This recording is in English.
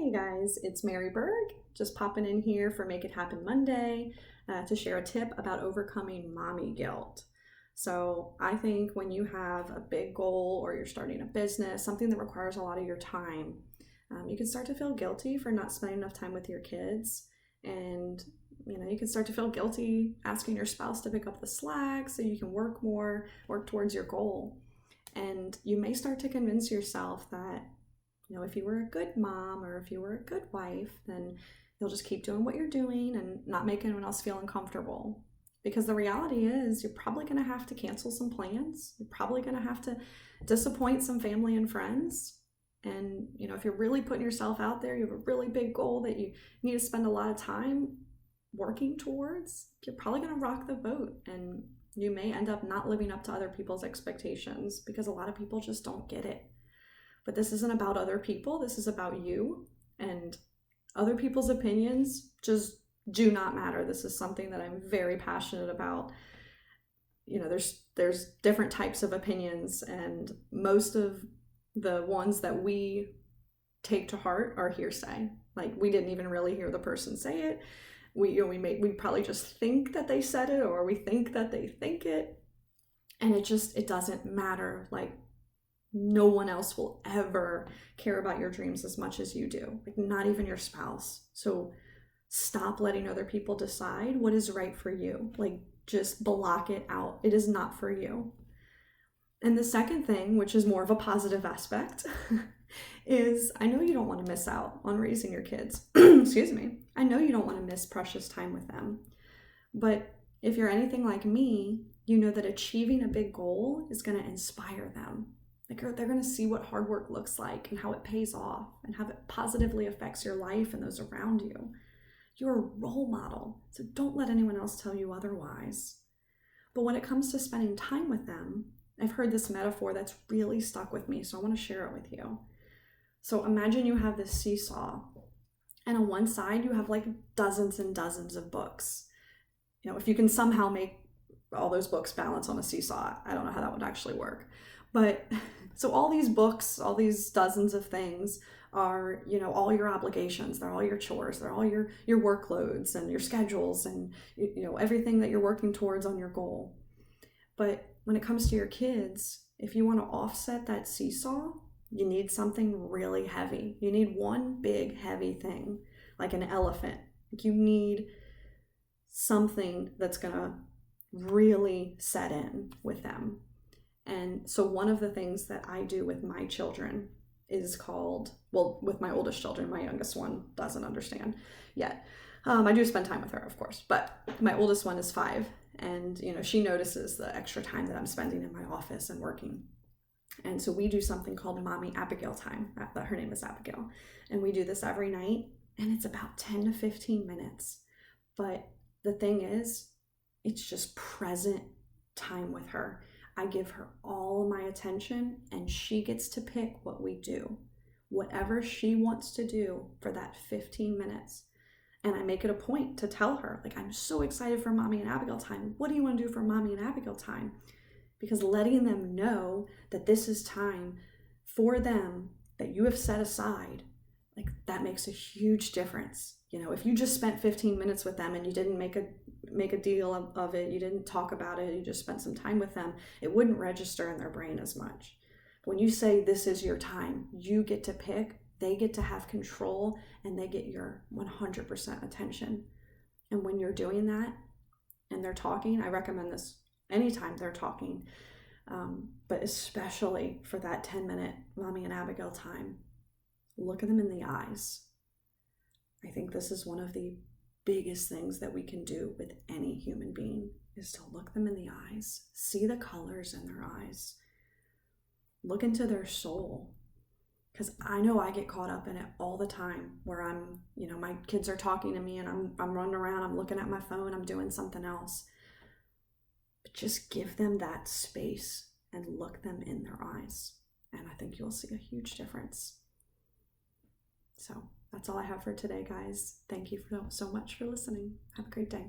Hey guys, it's Mary Berg, just popping in here for Make It Happen Monday to share a tip about overcoming mommy guilt. So I think when you have a big goal or you're starting a business, something that requires a lot of your time, you can start to feel guilty for not spending enough time with your kids. And you can start to feel guilty asking your spouse to pick up the slack so you can work more, work towards your goal. And you may start to convince yourself that if you were a good mom or if you were a good wife, then you'll just keep doing what you're doing and not make anyone else feel uncomfortable. Because the reality is you're probably going to have to cancel some plans. You're probably going to have to disappoint some family and friends. And, if you're really putting yourself out there, you have a really big goal that you need to spend a lot of time working towards, you're probably going to rock the boat. And you may end up not living up to other people's expectations because a lot of people just don't get it. But this isn't about other people. This is about you, and other people's opinions just do not matter. This is something that I'm very passionate about. There's different types of opinions, and most of the ones that we take to heart are hearsay. Like, we didn't even really hear the person say it. We probably just think that they said it, or we think that they think it, and it doesn't matter. Like, no one else will ever care about your dreams as much as you do, like not even your spouse. So stop letting other people decide what is right for you. Like, just block it out. It is not for you. And the second thing, which is more of a positive aspect, is I know you don't want to miss out on raising your kids. Excuse me. I know you don't want to miss precious time with them. But if you're anything like me, you know that achieving a big goal is going to inspire them. Like, they're going to see what hard work looks like and how it pays off and how it positively affects your life and those around you. You're a role model, so don't let anyone else tell you otherwise. But when it comes to spending time with them, I've heard this metaphor that's really stuck with me, so I want to share it with you. So imagine you have this seesaw, and on one side you have like dozens and dozens of books. If you can somehow make all those books balance on a seesaw, I don't know how that would actually work. But so all these books, all these dozens of things are, all your obligations. They're all your chores. They're all your workloads and your schedules and, everything that you're working towards on your goal. But when it comes to your kids, if you want to offset that seesaw, you need something really heavy. You need one big heavy thing, like an elephant. Like, you need something that's going to really set in with them. And so one of the things that I do with my children is with my oldest children, my youngest one doesn't understand yet. I do spend time with her, of course, but my oldest one is 5, and she notices the extra time that I'm spending in my office and working. And so we do something called Mommy Abigail time. Her name is Abigail. And we do this every night, and it's about 10 to 15 minutes. But the thing is, it's just present time with her. I give her all of my attention, and she gets to pick what we do, whatever she wants to do for that 15 minutes. And I make it a point to tell her, like, I'm so excited for Mommy and Abigail time. What do you want to do for Mommy and Abigail time? Because letting them know that this is time for them that you have set aside, like, that makes a huge difference. If you just spent 15 minutes with them and you didn't make a deal of it, you didn't talk about it, you just spent some time with them, it wouldn't register in their brain as much. When you say this is your time, you get to pick, they get to have control, and they get your 100% attention. And when you're doing that and they're talking, I recommend this anytime they're talking, but especially for that 10-minute Mommy and Abigail time, look at them in the eyes. I think this is one of the biggest things that we can do with any human being, is to look them in the eyes, see the colors in their eyes, look into their soul. Because I know I get caught up in it all the time, where I'm, my kids are talking to me and I'm running around, I'm looking at my phone, I'm doing something else. But just give them that space and look them in their eyes, and I think you'll see a huge difference. So that's all I have for today, guys. Thank you so much for listening. Have a great day.